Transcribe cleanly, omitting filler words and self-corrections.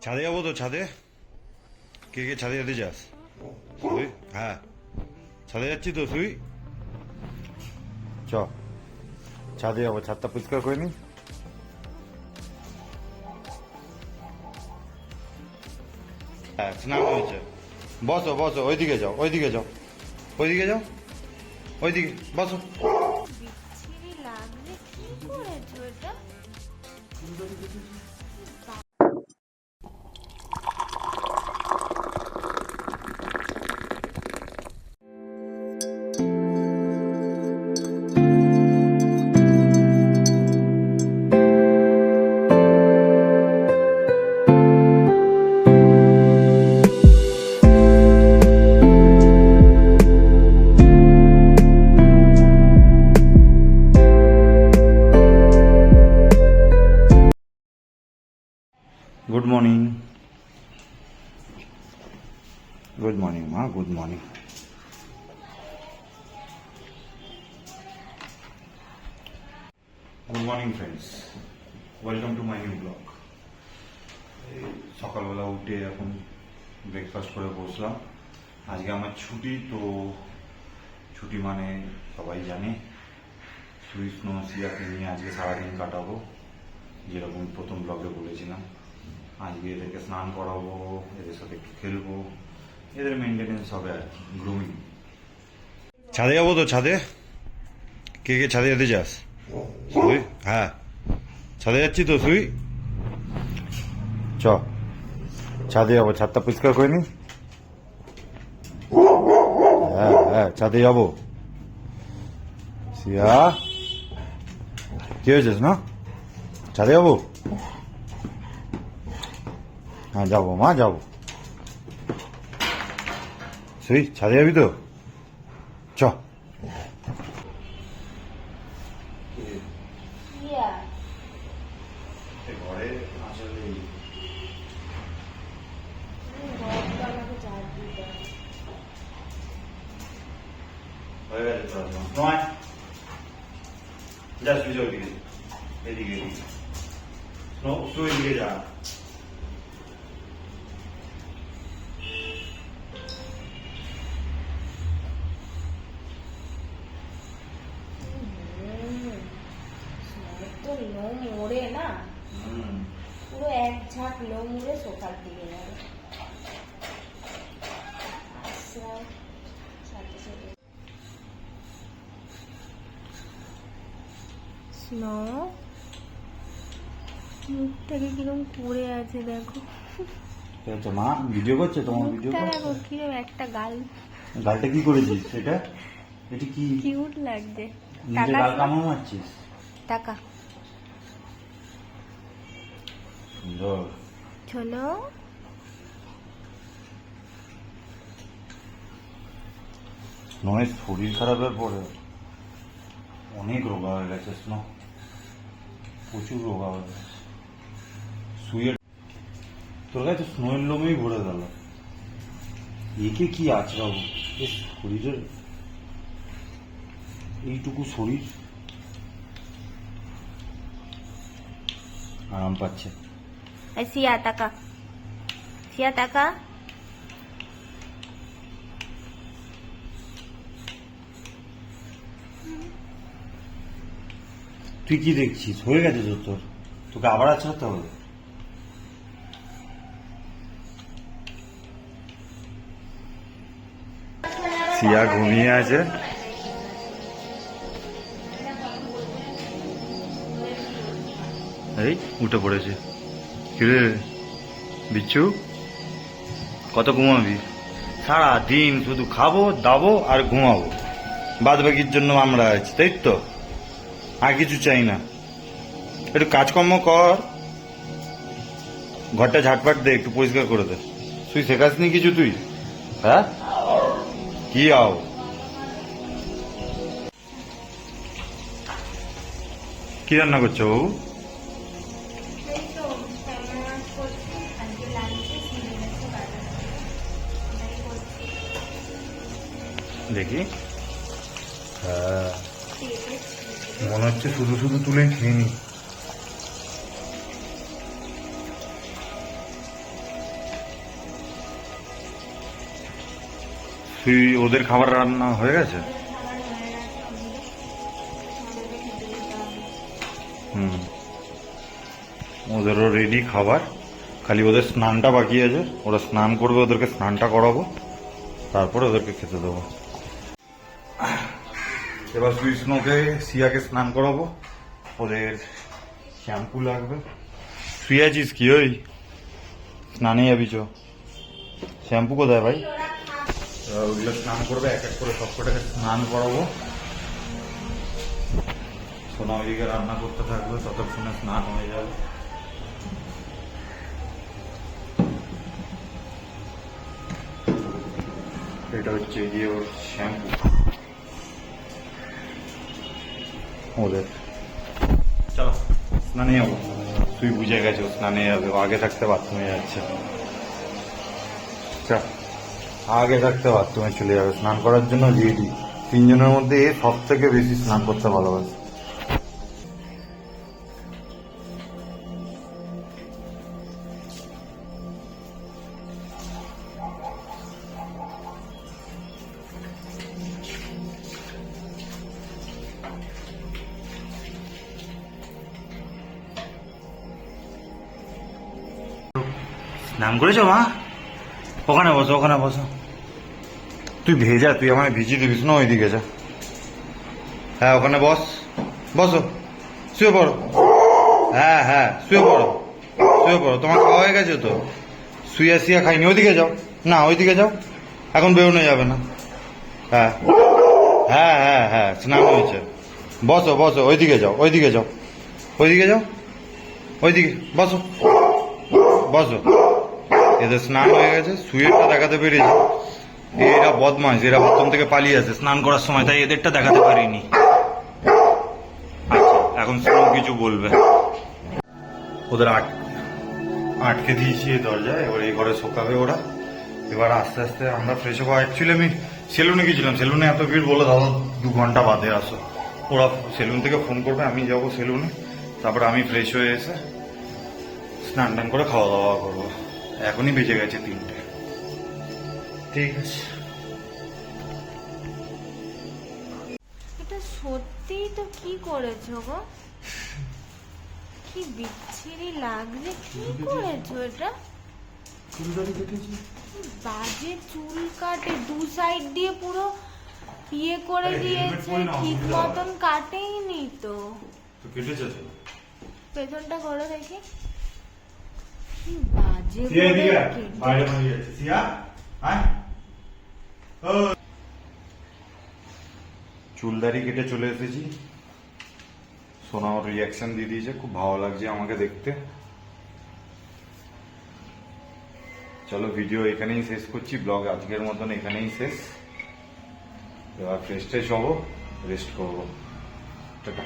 ছাদে যাবো তো, ছাদে কে কে ছাদে যেতে চাস? তুই? হ্যাঁ, ছাদে যাচ্ছি তো, তুই চ, ছাদে যাবো, ছাদটা পরিষ্কার করে নি। হ্যাঁ, স্নান হয়েছে। বসো বসো, ওইদিকে যাও, ওইদিকে যাও, ওইদিকে যাও, ওইদিকে বসো। বিচ্ছিরি লাগছে, কি করেছো এটা? গুড মর্নিং, গুড মর্নিং মা, good morning. Good morning friends, welcome to my new blog. সকালবেলা উঠে এখন ব্রেকফাস্ট করে বসলাম। আজকে আমার ছুটি, তো ছুটি মানে সবাই জানে, সুইস সিয়াকে নিয়ে আজকে সারাদিন কাটাবো, যেরকম প্রথম ব্লগে বলেছিলাম। আজকে এদেরকে স্নান করাবো, এদের সাথে একটু খেলবো, এদের মেনটেনেন্স হবে আর কি, গ্রুমিং। ছাদে যাবো তো, ছাদে কে কে ছাদে যেতে চাস? তুই? হ্যাঁ, ছাদে যাচ্ছি তো, তুই চ, ছাদে যাবো, ছাদটা পরিষ্কার করে নি। হ্যাঁ হ্যাঁ, ছাদে যাবো। সিয়া, কি হয়েছিস না? ছাদে যাবো? হ্যাঁ যাবো মা, যাবো। সেই ছাদে যাবি তো, চ। ঘরে আসলে হয়ে গেছে পড়াশোনা। নয়, যা শুয়ে যাও, এদিকে এদিকে এদিকে শুয়ে দিকে যা। তো লোম ওড়ে না, পুরো এক ঝাঁক লোম উড়ে সোফার দিকে যাবে। আশ্রয় সাথে সাথে স্নো মুখটাকে কিরম পড়ে আছে দেখো। মা ভিডিও করছে, তোমার ভিডিও মুখটা করছে। দেখো কিরম একটা গাল, গালটা কি করেছিস এটা? এটা কি কিউট লাগছে। নিজে গাল কামড় মারছিস? টাকা সুন্দর। চলো নয়, শরীর খারাপের পরে অনেক রোগা হয়ে গেছে, স্নো প্রচুর রোগা হয়ে গেছে। শুয়ে তোর কাছে স্নোয়ের লোমেই ভরে গেল। একে কি আচড়াবো, এর শরীরের এইটুকু শরীর আরাম পাচ্ছে। সিয়া টাকা, সিয়া টাকা। তুই কি দেখছিস? হয়ে গেছে তো তোর, তোকে আবার আছড়াতে হবে। সিয়া ঘুমিয়ে আছে। এই উঠে পড়েছে। কিরে বিচ্ছু, কত ঘুমাবি? সারা দিন শুধু খাবো দাবো আর ঘুমাবো, বাদ বাকির জন্য আমরা আছি, তাই তো? আর কিছু চাই না। একটু কাজকর্ম কর, ঘরটা ঝাটপাট দে, একটু পরিষ্কার করে দে। তুই শেখাসনি কিছু তুই? হ্যাঁ, কি আও? কি রান্না করছো বাবু? দেখি। হ্যাঁ, মনে হচ্ছে শুধু শুধু তুলে খেয়ে নি। তুই ওদের খাবার রান্না হয়ে গেছে? খাবার হয়ে গেছে আমাদের। আমাদেরকে খেতে দিতে হবে। হুম, ওদেরও রেডি খাবার, খালি ওদের স্নানটা বাকি আছে। ওরা স্নান করবে, ওদেরকে স্নানটা করাবো, তারপরে ওদেরকে খেতে দেবো। এবার সুইষ্ণুকে সিয়াকে স্নান করাবো, ওদের শ্যাম্পু লাগবে। শুয়ে আছিস কি? ওই স্নানে যাবি চ। শ্যাম্পু কোথায় ভাই? ওইগুলো স্নান করবে, এক এক করে সব কটাকে স্নান করাবো। সোনা ওইদিকে রান্না করতে থাকবে, ততক্ষণে স্নান হয়ে যাবে। এটা হচ্ছে গিয়ে ওর শ্যাম্পু ওদের। চলো স্নানে যাবো। তুই বুঝে গেছো স্নানে যাবে, ও আগে থাকতে বাথরুমে যাচ্ছে। চল, আগে থাকতে বাথরুমে চলে যাবে স্নান করার জন্য। রেডি। তিনজনের মধ্যে এ সব থেকে বেশি স্নান করতে ভালোবাসে। স্নান করেছো মা? ওখানে বসো, ওখানে বসো। তুই ভেজা, তুই আমায় ভিজিয়ে দিবিস না, ওইদিকে যা। হ্যাঁ ওখানে বস, বসো, শুয়ে পড়ো। হ্যাঁ হ্যাঁ শুয়ে পড়ো, শুয়ে পড়ো। তোমার খাওয়া হয়ে গেছে তো? শুয়ে শুয়ে খাইনি, ওইদিকে যাও। না ওইদিকে যাও, এখন বেরোনো যাবে না। হ্যাঁ হ্যাঁ হ্যাঁ হ্যাঁ স্নান হয়েছে। বসো বসো, ওইদিকে যাও, ওইদিকে যাও, ওইদিকে যাও, ওইদিকে বসো, বসো। এদের স্নান হয়ে গেছে, শুয়েটা দেখাতে পেরেছি। এরা বদমাস, এরা বাথরুম থেকে পালিয়ে আসে স্নান করার সময়, তাই এদেরটা দেখাতে পারিনি। আচ্ছা এখন স্লো কিছু বলবে। ওদের আটকে দিয়েছি এই দরজায়, এবার এই ঘরে শোকাবে ওরা। এবার আস্তে আস্তে আমরা ফ্রেশ হবো। অ্যাকচুয়ালি আমি সেলুনে গেছিলাম, সেলুনে এত ভিড় বলে দাদা 2 ঘন্টা বাদে আসো। ওরা সেলুন থেকে ফোন করবে, আমি যাবো সেলুনে, তারপরে আমি ফ্রেশ হয়ে এসে স্নান টান করে খাওয়া দাওয়া করবো। এখনই বেজে গেছে 3টে। ঠিক আছে। এটা সত্যিই তো কি করেছো গো? কি বিচ্ছিরি লাগছে, কি করেছো এটা? বাজে চুল কাটে, 2 সাইড দিয়ে পুরো ইয়ে করে দিয়েছে, ঠিক মতন কাটেইনি তো। কেটেছে পেছনটা করে দেখি, কি বাজে করে কেটে। চুলদারি কেটে চলে এসেছি। সোনা ওর রিয়াকশন দিয়ে দিয়েছে, খুব ভালো লাগছে আমাকে দেখতে। চলো ভিডিও এখানেই শেষ করছি, ব্লগ আজকের মতন এখানেই শেষ। এবার ফ্রেশ ট্রেশ হবো, রেস্ট করবো। টাটা।